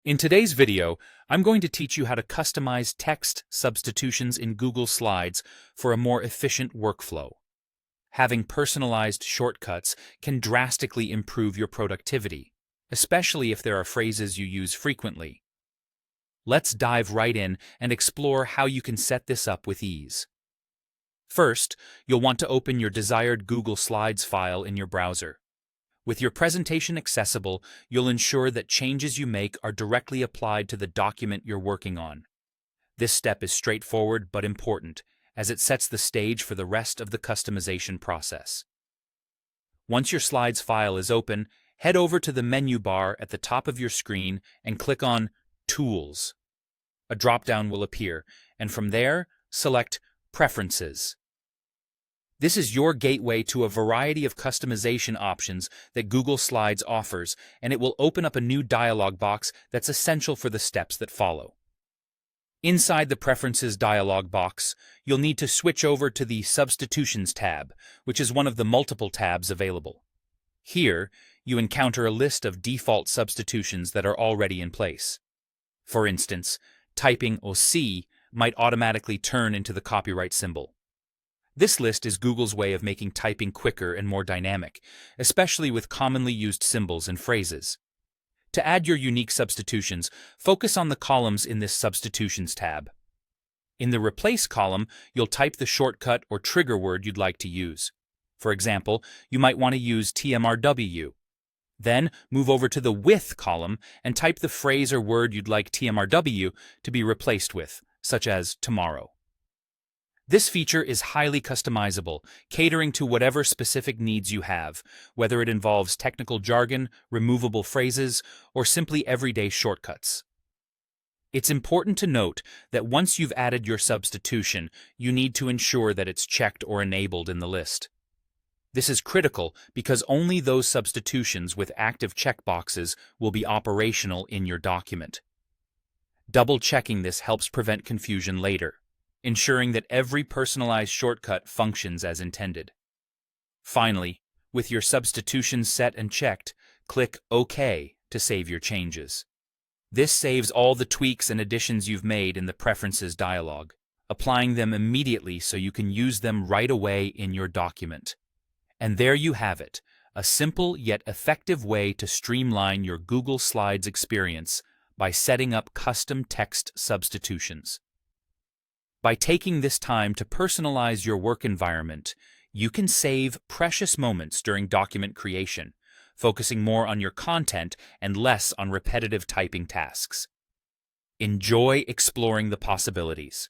In today's video, I'm going to teach you how to customize text substitutions in Google Slides for a more efficient workflow. Having personalized shortcuts can drastically improve your productivity, especially if there are phrases you use frequently. Let's dive right in and explore how you can set this up with ease. First, you'll want to open your desired Google Slides file in your browser. With your presentation accessible, you'll ensure that changes you make are directly applied to the document you're working on. This step is straightforward but important, as it sets the stage for the rest of the customization process. Once your slides file is open, head over to the menu bar at the top of your screen and click on Tools. A drop-down will appear, and from there, select Preferences. This is your gateway to a variety of customization options that Google Slides offers, and it will open up a new dialog box that's essential for the steps that follow. Inside the Preferences dialog box, you'll need to switch over to the Substitutions tab, which is one of the multiple tabs available. Here, you encounter a list of default substitutions that are already in place. For instance, typing OC might automatically turn into the copyright symbol. This list is Google's way of making typing quicker and more dynamic, especially with commonly used symbols and phrases. To add your unique substitutions, focus on the columns in this Substitutions tab. In the Replace column, you'll type the shortcut or trigger word you'd like to use. For example, you might want to use TMRW. Then, move over to the With column and type the phrase or word you'd like TMRW to be replaced with, such as tomorrow. This feature is highly customizable, catering to whatever specific needs you have, whether it involves technical jargon, removable phrases, or simply everyday shortcuts. It's important to note that once you've added your substitution, you need to ensure that it's checked or enabled in the list. This is critical because only those substitutions with active checkboxes will be operational in your document. Double-checking this helps prevent confusion later, ensuring that every personalized shortcut functions as intended. Finally, with your substitutions set and checked, click OK to save your changes. This saves all the tweaks and additions you've made in the Preferences dialog, applying them immediately so you can use them right away in your document. And there you have it, a simple yet effective way to streamline your Google Slides experience by setting up custom text substitutions. By taking this time to personalize your work environment, you can save precious moments during document creation, focusing more on your content and less on repetitive typing tasks. Enjoy exploring the possibilities.